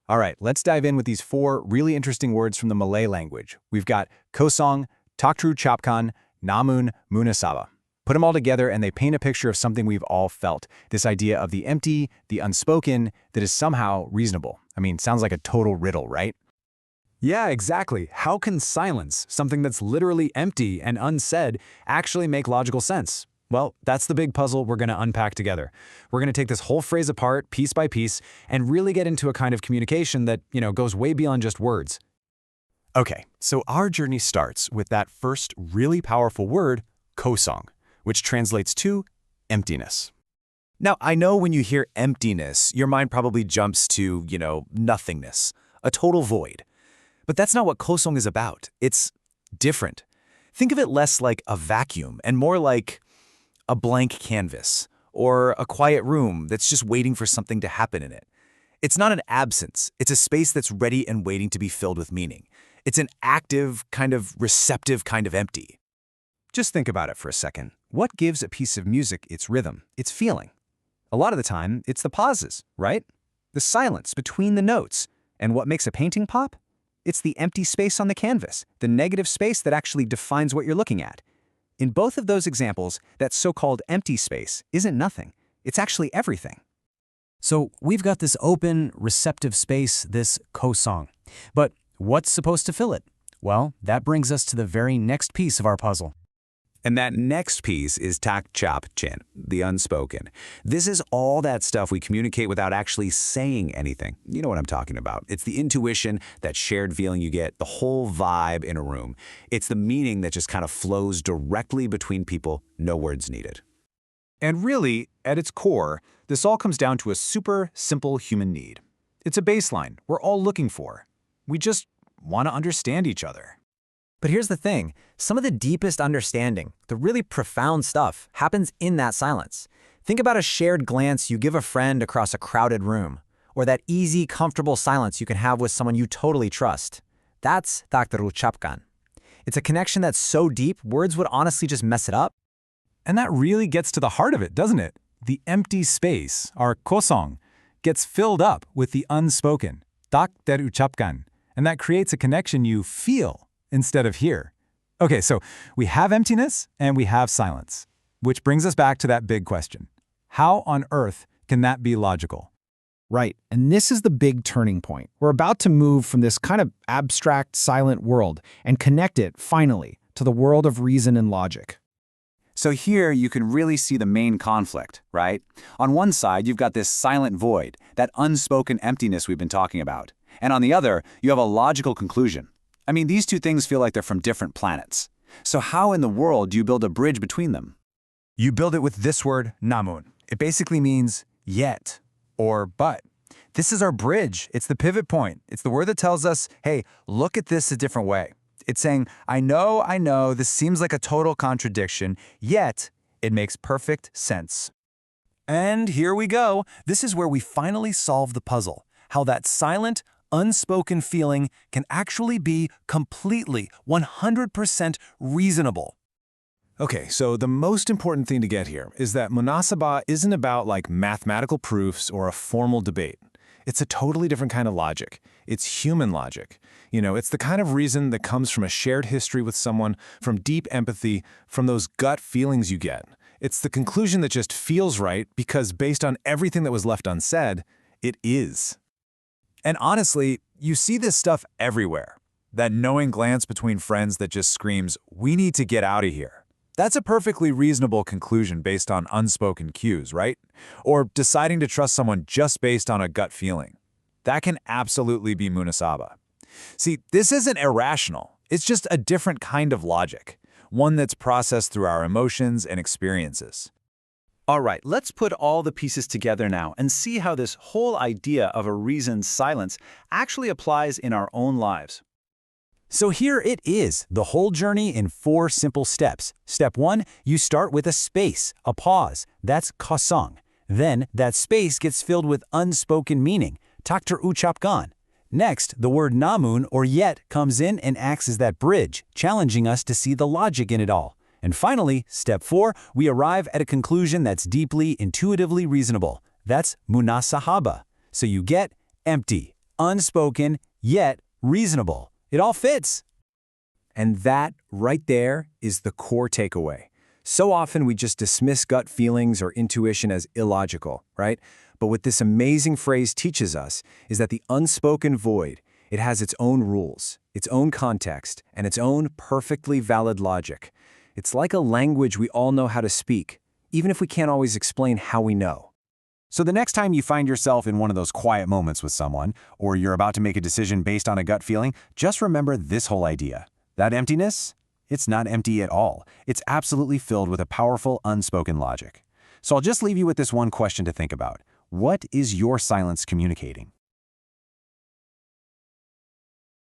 All right, let's dive in with these four really interesting words from the Malay language. We've got kosong, tersembunyi, namun, munasaba. Put them all together and they paint a picture of something we've all felt. This idea of the empty, the unspoken, that is somehow reasonable. I mean, sounds like a total riddle, right? Yeah, exactly. How can silence, something that's literally empty and unsaid, actually make logical sense? Well, that's the big puzzle we're going to unpack together. We're going to take this whole phrase apart, piece by piece, and really get into a kind of communication that, goes way beyond just words. Okay, so our journey starts with that first really powerful word, kosong, which translates to emptiness. Now, I know when you hear emptiness, your mind probably jumps to, nothingness, a total void. But that's not what kosong is about. It's different. Think of it less like a vacuum and more like a blank canvas or a quiet room that's just waiting for something to happen in it. It's not an absence. It's a space that's ready and waiting to be filled with meaning. It's an active, kind of receptive kind of empty. Just think about it for a second. What gives a piece of music its rhythm, its feeling? A lot of the time, it's the pauses, right? The silence between the notes. And what makes a painting pop? It's the empty space on the canvas, the negative space that actually defines what you're looking at. In both of those examples, that so-called empty space isn't nothing. It's actually everything. So we've got this open, receptive space, this kosong. But what's supposed to fill it? Well, that brings us to the very next piece of our puzzle. And that next piece is takjaiban, the unspoken. This is all that stuff we communicate without actually saying anything. You know what I'm talking about. It's the intuition, that shared feeling you get, the whole vibe in a room. It's the meaning that just kind of flows directly between people, no words needed. And really, at its core, this all comes down to a super simple human need. It's a baseline we're all looking for. We just want to understand each other. But here's the thing, some of the deepest understanding, the really profound stuff, happens in that silence. Think about a shared glance you give a friend across a crowded room, or that easy, comfortable silence you can have with someone you totally trust. That's keterkaitan. It's a connection that's so deep, words would honestly just mess it up. And that really gets to the heart of it, doesn't it? The empty space, our kosong, gets filled up with the unspoken, keterkaitan, and that creates a connection you feel instead of hear. Okay, so we have emptiness and we have silence, which brings us back to that big question. How on earth can that be logical? Right, and this is the big turning point. We're about to move from this kind of abstract, silent world and connect it, finally, to the world of reason and logic. So here you can really see the main conflict, right? On one side, you've got this silent void, that unspoken emptiness we've been talking about. And on the other, you have a logical conclusion. I mean, these two things feel like they're from different planets. So how in the world do you build a bridge between them? You build it with this word, namun. It basically means yet or but. This is our bridge. It's the pivot point. It's the word that tells us, hey, look at this a different way. It's saying, I know, this seems like a total contradiction, yet it makes perfect sense. And here we go. This is where we finally solve the puzzle. How that silent, unspoken feeling can actually be completely, 100% reasonable. Okay, so the most important thing to get here is that munasabah isn't about like mathematical proofs or a formal debate. It's a totally different kind of logic. It's human logic. It's the kind of reason that comes from a shared history with someone, from deep empathy, from those gut feelings you get. It's the conclusion that just feels right because based on everything that was left unsaid, it is. And honestly, you see this stuff everywhere. That knowing glance between friends that just screams, we need to get out of here. That's a perfectly reasonable conclusion based on unspoken cues, right? Or deciding to trust someone just based on a gut feeling. That can absolutely be munasabah. See, this isn't irrational. It's just a different kind of logic, one that's processed through our emotions and experiences. All right, let's put all the pieces together now and see how this whole idea of a reasoned silence actually applies in our own lives. So here it is, the whole journey in 4 simple steps. Step 1, you start with a space, a pause. That's kosong. Then that space gets filled with unspoken meaning, tersembunyi. Next, the word namun or yet comes in and acts as that bridge, challenging us to see the logic in it all. And finally, step 4, we arrive at a conclusion that's deeply, intuitively reasonable. That's munasahaba. So you get empty, unspoken, yet reasonable. It all fits. And that, right there, is the core takeaway. So often we just dismiss gut feelings or intuition as illogical, right? But what this amazing phrase teaches us is that the unspoken void, it has its own rules, its own context, and its own perfectly valid logic. It's like a language we all know how to speak, even if we can't always explain how we know. So the next time you find yourself in one of those quiet moments with someone, or you're about to make a decision based on a gut feeling, just remember this whole idea. That emptiness? It's not empty at all. It's absolutely filled with a powerful, unspoken logic. So I'll just leave you with this one question to think about. What is your silence communicating?